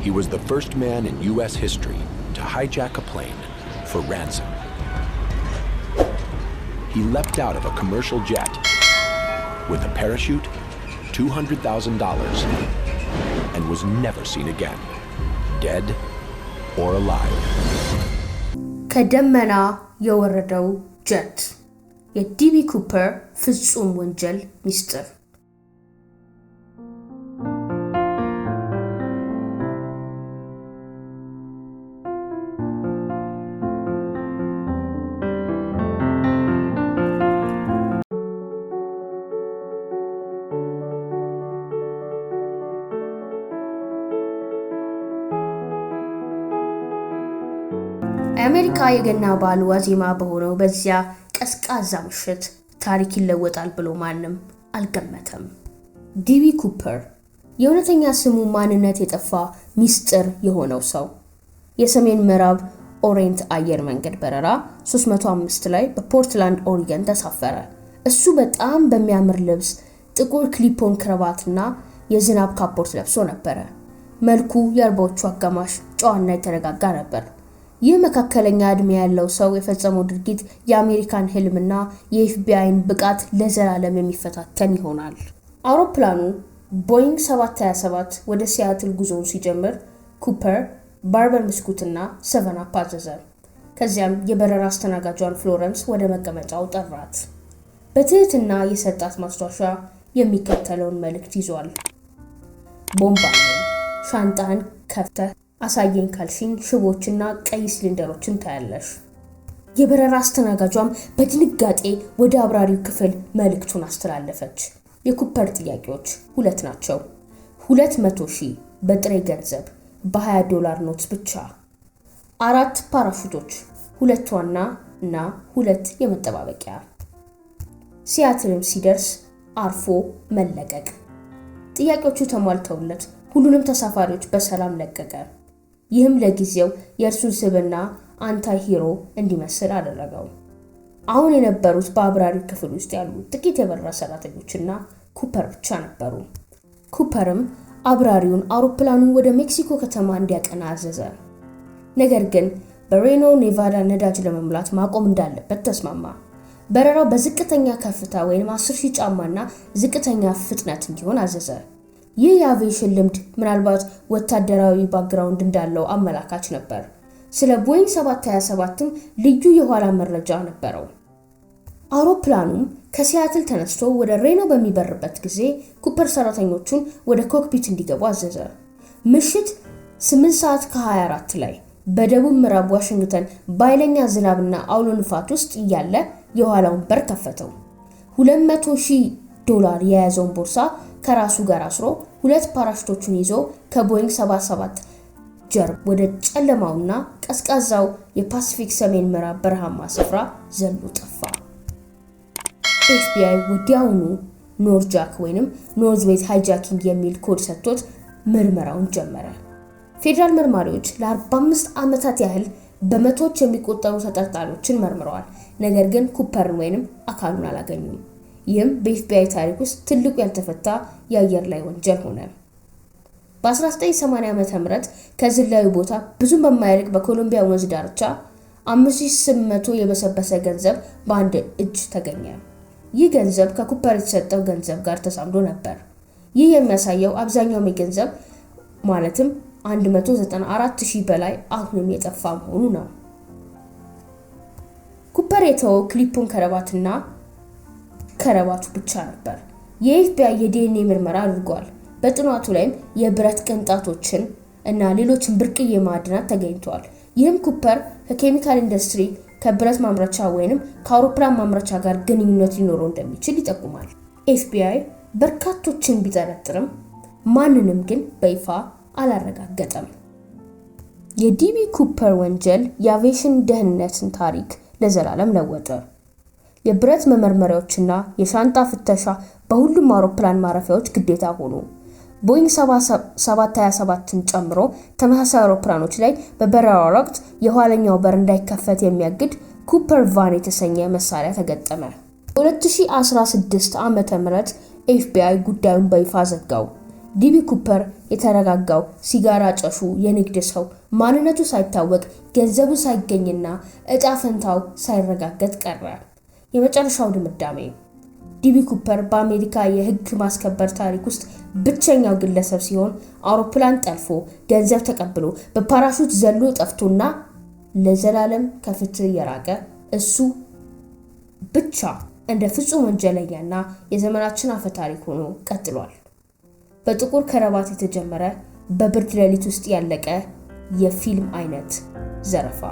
He was the first man in U.S. history to hijack a plane for ransom. He leapt out of a commercial jet with a parachute, $200,000, and was never seen again, dead or alive. ከደመና የወረደው ጀት የዲቢ ኩፐር ፍጹም ወንጀል ሚስጥር። አሜሪካ የገና በዓል ዋዜማ በሆነው በዚያ ቀዝቃዛ ምሽት ታሪክ ይለወጣል ብሎ ማንም አልገመተም። ዲቢ ኩፐር የእውነተኛ ስሙ ማንነት የጠፋ ሚስጥር የሆነው ሰው የሰሜን ምዕራብ ኦሬንት አየር መንገድ በረራ 305 ላይ በፖርትላንድ ኦሪገን ተሳፈረ። እሱ በጣም በሚያምር ልብስ ጥቁር ክሊፖን ክራቫትና የዝናብ ካፖርት ለብሶ ነበር። መልኩ የአርባዎቹ አጋማሽ ጨዋና የተረጋጋ ነበር። ይህ መካከለኛ እድሜ ያለው ሰው የፈጸመው ድርጊት የአሜሪካን ህልምና የኤፍቢአይን ብቃት ለዘላለም የሚፈታተን ይሆናል። አውሮፕላኑ ቦይንግ 727 ወደ ሲያትል ጉዞውን ሲጀምር ኩፐር ባርበን ብስኩትና 7 አፕ አዘዘ። ከዚያም የበረራ አስተናጋጇን ፍሎረንስ ወደ መቀመጫው ጠራት። በትህትና የሰጣት ማስታወሻ የሚከተለውን መልእክት ይዟል። ቦምባን ሻንጣን ከፍተህ አሳየኝ ካልሽኝ ሽቦችና ቀይ ሲሊንደሮችን ታያለሽ። የበረራ አስተናጋጇም በድንጋጤ ወደ አብራሪው ክፍል መልእክቱን አስተላለፈች። የኩፐር ጥያቄዎች 2 ናቸው። 200,000 በጥሬ ገንዘብ በ$20 ኖትስ ብቻ፣ 4 ፓራሹቶች፣ 2 ዋና እና 2 የመጠባበቂያ። ሲያትልም ሲደርስ አርፎ መለቀቅ። ጥያቄዎቹ ተሟልተውለት ሁሉንም ተሳፋሪዎች በሰላም ለቀቀ። ይህም ለጊዜው የእርሱን ስብና አንታይ ሂሮ እንዲመስል አደረገው። አሁን የነበሩት በአብራሪ ክፍል ውስጥ ያሉ ጥቂት የበረራ ሰራተኞችና ኩፐር ብቻ ነበሩ። ኩፐርም አብራሪውን አውሮፕላኑን ወደ ሜክሲኮ ከተማ እንዲያቀና አዘዘ። ነገር ግን በሬኖ ኔቫዳ ነዳጅ ለመሙላት ማቆም እንዳለበት ተስማማ። በረራው በዝቅተኛ ከፍታ ወይም 10,000 ጫማና ዝቅተኛ ፍጥነት እንዲሆን አዘዘ። ይህ የአቪዬሽን ልምድ ምናልባት ወታደራዊ ባክግራውንድ እንዳለው አመላካች ነበር። ስለ ቦይንግ 727ም ልዩ የኋላ መረጃ ነበረው። አውሮፕላኑም ከሲያትል ተነስቶ ወደ ሬኖ በሚበርበት ጊዜ ኩፐር ሰራተኞቹን ወደ ኮክፒት እንዲገቡ አዘዘ። ምሽት 8:24 ላይ በደቡብ ምዕራብ ዋሽንግተን በኃይለኛ ዝናብና አውሎ ንፋስ ውስጥ እያለ የኋላውን በር ከፈተው። $200,000 የያዘውን ቦርሳ ከራሱ ጋር አስሮ 2 ፓራሹቶችን ይዞ ከቦይንግ 77 ጀርባ ወደ ጨለማውና ቀዝቃዛው የፓሲፊክ ሰሜን ምዕራብ በረሃማ ስፍራ ዘሎ ጠፋ። ኤፍቢአይ ወዲያውኑ ኖርጃክ ወይንም ኖርዝዌት ሃይጃኪንግ የሚል ኮድ ሰጥቶት ምርመራውን ጀመረ። ፌደራል መርማሪዎች ለ45 ዓመታት ያህል በመቶዎች የሚቆጠሩ ተጠርጣሪዎችን መርምረዋል። ነገር ግን ኩፐርን ወይንም አካሉን አላገኙም። ይህም በኤፍቢአይ ታሪክ ውስጥ ትልቁ ያልተፈታ የአየር ላይ ወንጀል ሆነ። በ1980 ዓ.ም ከዝላዩ ቦታ ብዙም በማይርቅ በኮሎምቢያ ወንዝ ዳርቻ 5800 የበሰበሰ ገንዘብ በአንድ እጅ ተገኘ። ይህ ገንዘብ ከኩፐር የተሰጠው ገንዘብ ጋር ተሳምዶ ነበር። ይህ የሚያሳየው አብዛኛው ገንዘብ ማለትም 194,000 በላይ አሁንም የጠፋ መሆኑ ነው። ኩፐር የተወው ክሊፑን ከረባቱ ብቻ ነበር። የኤፍቢአይ የዲኤንኤ ምርመራ አድርጓል። በጥናቱ ላይም የብረት ቅንጣቶችን እና ሌሎችን ብርቅዬ ማዕድናት ተገኝተዋል። ይህም ኩፐር ከኬሚካል ኢንዱስትሪ፣ ከብረት ማምረቻ ወይንም ከአውሮፕላን ማምረቻ ጋር ግንኙነት ሊኖረው እንደሚችል ይጠቁማል። ኤፍቢአይ በርካቶችን ቢጠረጥርም ማንንም ግን በይፋ አላረጋገጠም። የዲቢ ኩፐር ወንጀል የአቪዬሽን ደህንነትን ታሪክ ለዘላለም ለወጠ። የብረት መመርመሪያዎችና የሻንጣ ፍተሻ በሁሉም አውሮፕላን ማረፊያዎች ግዴታ ሆኑ። ቦይንግ 727ን ጨምሮ ተመሳሳይ አውሮፕላኖች ላይ በበረራ ወቅት የኋለኛው በር እንዳይከፈት የሚያግድ ኩፐር ቫን የተሰኘ መሳሪያ ተገጠመ። በ2016 ዓ.ም ኤፍቢአይ ጉዳዩን በይፋ ዘጋው። ዲቢ ኩፐር የተረጋጋው ሲጋራ ጨሹ የንግድ ሰው ማንነቱ ሳይታወቅ ገንዘቡ ሳይገኝና እጣ ፈንታው ሳይረጋገጥ ቀረ። የመጨረሻው ድምዳሜ ዲቢ ኩፐር በአሜሪካ የሕግ ማስከበር ታሪክ ውስጥ ብቸኛው ግለሰብ ሲሆን አውሮፕላን ጠልፎ ገንዘብ ተቀብሎ በፓራሹት ዘሎ ጠፍቶና ለዘላለም ከፍትህ የራቀ እሱ ብቻ እንደ ፍጹም ወንጀለኛና የዘመናችን አፈ ታሪክ ሆኖ ቀጥሏል። በጥቁር ከረባት የተጀመረ በብርድ ሌሊት ውስጥ ያለቀ የፊልም አይነት ዘረፋ